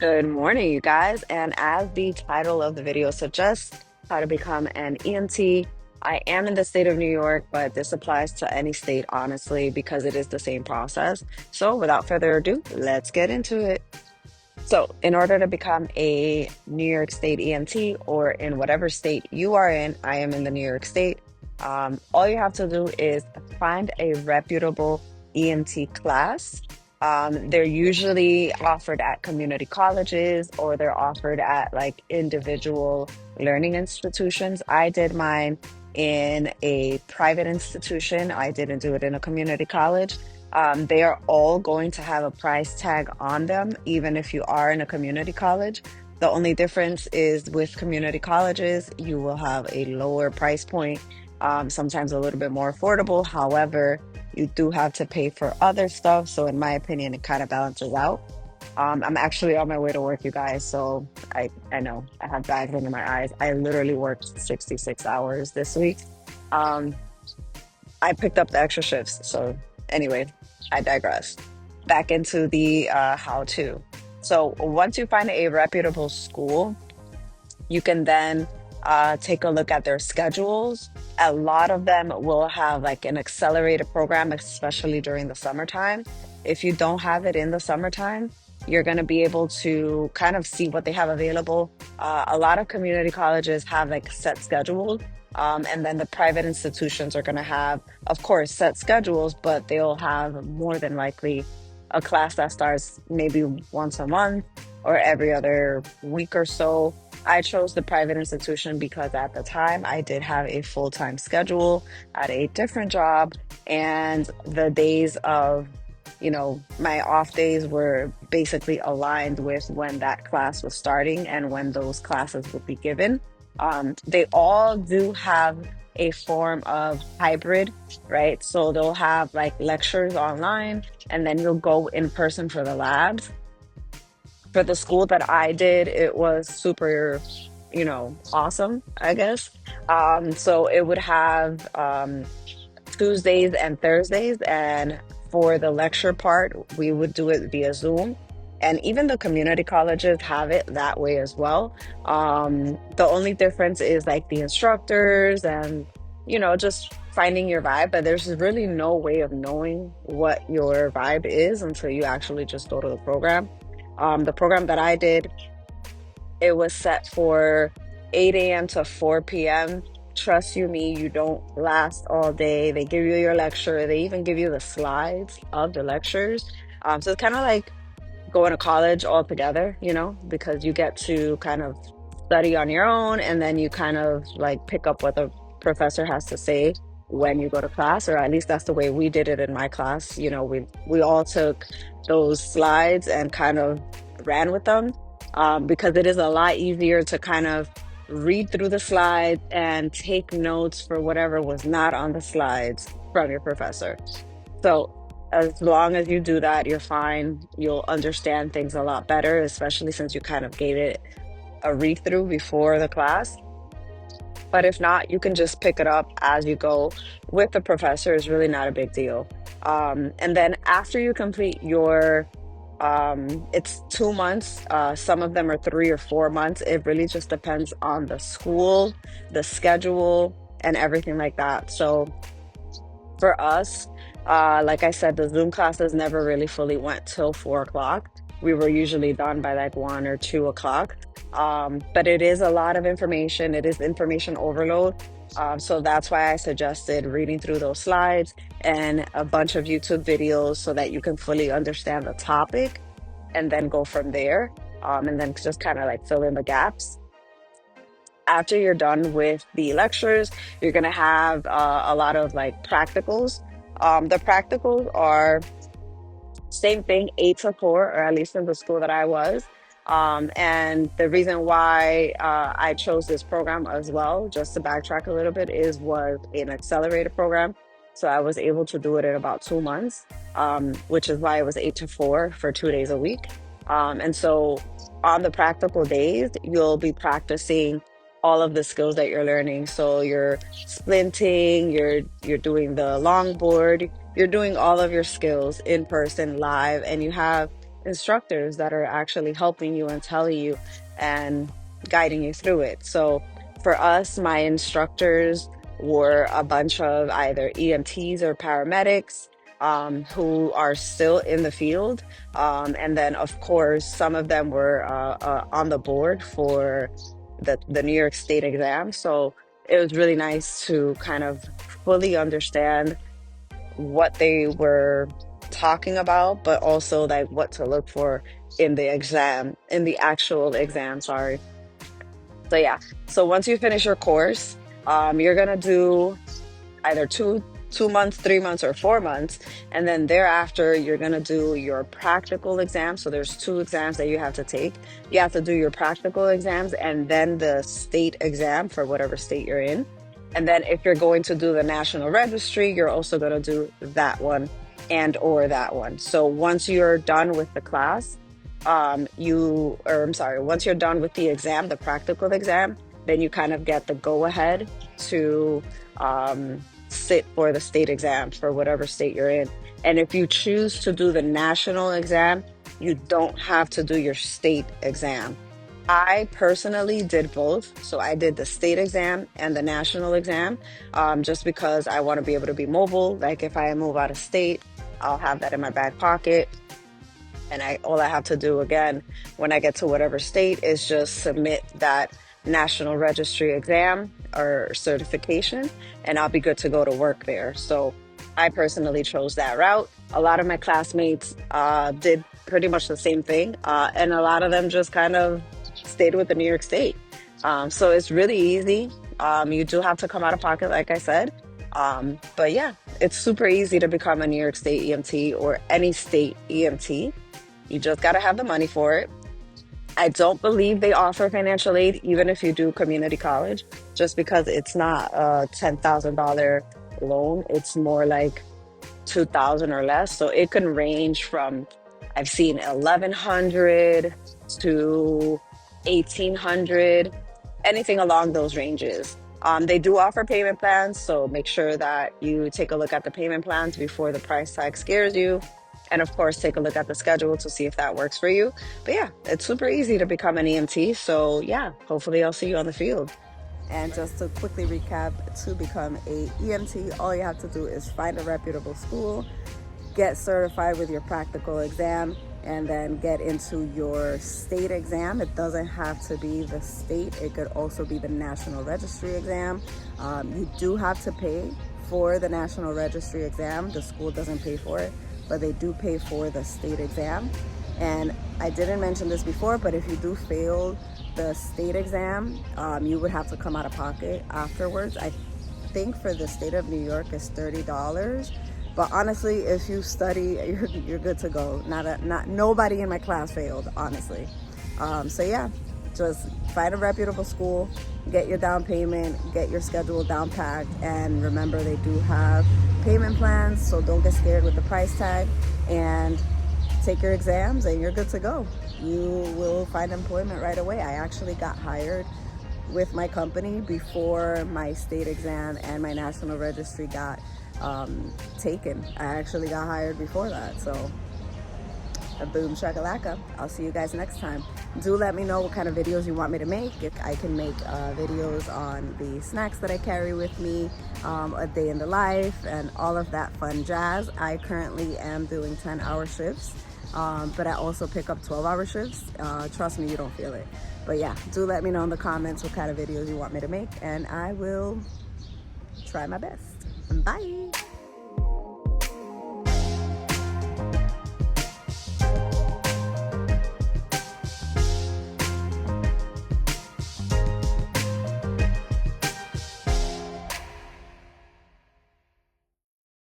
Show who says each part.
Speaker 1: Good morning, you guys. And as the title of the video suggests, how to become an EMT. I am in the state of New York, but this applies to any state, honestly, because it is the same process. So, without further ado, let's get into it. So, in order to become a New York State EMT or in whatever state you are in, I am in the New York State. All you have to do is find a reputable EMT class. They're usually offered at community colleges or they're offered at like individual learning institutions. I did mine in a private institution. I didn't do it in a community college. They are all going to have a price tag on them, even if you are in a community college. The only difference is with community colleges, you will have a lower price point, sometimes a little bit more affordable. However, you do have to pay for other stuff. So, in my opinion, it kind of balances out. I'm actually on my way to work, you guys. So, I know I have bags under my eyes. I literally worked 66 hours this week. Um, I picked up the extra shifts. So, anyway, I digress. Back into the how to. So, once you find a reputable school, you can then take a look at their schedules. A lot of them will have like an accelerated program, especially during the summertime. If you don't have it in the summertime, you're going to be able to kind of see what they have available. A lot of community colleges have like set schedules. And then the private institutions are going to have, of course, set schedules, but they'll have more than likely a class that starts maybe once a month or every other week or so. I chose the private institution because at the time I did have a full-time schedule at a different job, and the days of, my off days were basically aligned with when that class was starting and when those classes would be given. They all do have a form of hybrid, right? So they'll have like lectures online and then you'll go in person for the labs. For the school that I did, it was super, awesome, I guess. So it would have Tuesdays and Thursdays, and for the lecture part, we would do it via Zoom. And even the community colleges have it that way as well. The only difference is like the instructors and, just finding your vibe. But there's really no way of knowing what your vibe is until you actually just go to the program. The program that I did, it was set for 8 a.m. to 4 p.m. Trust you me, you don't last all day. They give you your lecture. They even give you the slides of the lectures. So it's kind of like going to college all together, because you get to kind of study on your own and then you kind of like pick up what the professor has to say when you go to class, or at least that's the way we did it in my class. We all took those slides and kind of ran with them, because it is a lot easier to kind of read through the slides and take notes for whatever was not on the slides from your professor. So as long as you do that, you're fine. You'll understand things a lot better, especially since you kind of gave it a read through before the class. But if not, you can just pick it up as you go with the professor. It's really not a big deal. And then after you complete your, it's 2 months. Some of them are 3 or 4 months. It really just depends on the school, the schedule, and everything like that. So for us, like I said, the Zoom classes never really fully went till 4 o'clock. We were usually done by like 1 or 2 o'clock. But it is a lot of information. It is information overload. So that's why I suggested reading through those slides and a bunch of YouTube videos so that you can fully understand the topic and then go from there. And then just kind of like fill in the gaps. After you're done with the lectures, you're going to have a lot of like practicals. The practicals are same thing, 8 to 4, or at least in the school that I was. And the reason why I chose this program as well, just to backtrack a little bit, was an accelerated program. So I was able to do it in about 2 months, which is why it was 8 to 4 for 2 days a week. And so on the practical days, you'll be practicing all of the skills that you're learning. So you're splinting, you're doing the longboard, you're doing all of your skills in person live, and you have instructors that are actually helping you and telling you and guiding you through it. So for us, my instructors were a bunch of either EMTs or paramedics who are still in the field. And then, of course, some of them were on the board for the New York State exam. So it was really nice to kind of fully understand what they were talking about, but also like what to look for in the exam, in the actual exam, sorry. So yeah, so once you finish your course, you're gonna do either 2 months, 3 months, or 4 months, and then thereafter you're gonna do your practical exam. So there's two exams that you have to take. You have to do your practical exams and then the state exam for whatever state you're in. And then if you're going to do the national registry, you're also gonna do that one and or that one. So once you're done with the class, once you're done with the exam, the practical exam, then you kind of get the go ahead to sit for the state exam for whatever state you're in. And if you choose to do the national exam, you don't have to do your state exam. I personally did both. So I did the state exam and the national exam, just because I want to be able to be mobile. Like if I move out of state, I'll have that in my back pocket. And all I have to do again when I get to whatever state is just submit that national registry exam or certification, and I'll be good to go to work there. So I personally chose that route. A lot of my classmates did pretty much the same thing, and a lot of them just kind of stayed with the New York State. So it's really easy. You do have to come out of pocket, like I said. But yeah, it's super easy to become a New York State EMT or any state EMT. You just got to have the money for it. I don't believe they offer financial aid, even if you do community college, just because it's not a $10,000 loan. It's more like 2,000 or less. So it can range from, I've seen 1,100 to 1,800, anything along those ranges. They do offer payment plans, so make sure that you take a look at the payment plans before the price tag scares you. And of course, take a look at the schedule to see if that works for you. But yeah, it's super easy to become an EMT. So yeah, hopefully I'll see you on the field. And just to quickly recap, to become a EMT, all you have to do is find a reputable school, get certified with your practical exam, and then get into your state exam. It doesn't have to be the state. It could also be the national registry exam. You do have to pay for the national registry exam. The school doesn't pay for it, but they do pay for the state exam. And I didn't mention this before, but if you do fail the state exam, you would have to come out of pocket afterwards. I think for the state of New York is $30. But honestly, if you study, you're good to go. Nobody in my class failed, honestly. So yeah, just find a reputable school, get your down payment, get your schedule down packed, and remember they do have payment plans, so don't get scared with the price tag, and take your exams and you're good to go. You will find employment right away. I actually got hired with my company before my state exam and my national registry got taken. I actually got hired before that, so boom shakalaka. I'll see you guys next time. Do let me know what kind of videos you want me to make. If I can make videos on the snacks that I carry with me, a day in the life, and all of that fun jazz. I currently am doing 10-hour shifts, but I also pick up 12-hour shifts. Trust me, you don't feel it. But yeah, do let me know in the comments what kind of videos you want me to make, and I will try my best. Bye.